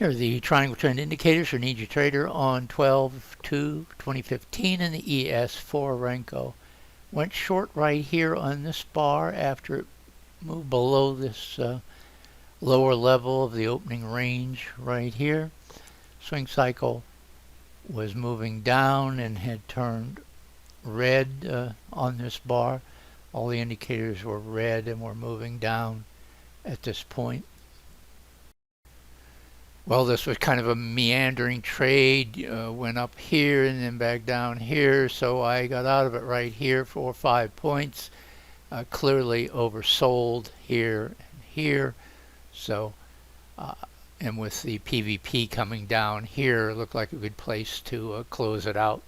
Here are the triangle trend indicators for NinjaTrader on 12/2/2015 in the ES4 Renko. Went short right here on this bar after it moved below this lower level of the opening range right here. Swing cycle was moving down and had turned red on this bar. All the indicators were red and were moving down at this point. Well, this was kind of a meandering trade. Went up here and then back down here, so I got out of it right here for 5 points. Clearly oversold here and here. So, and with the PVP coming down here, it looked like a good place to close it out.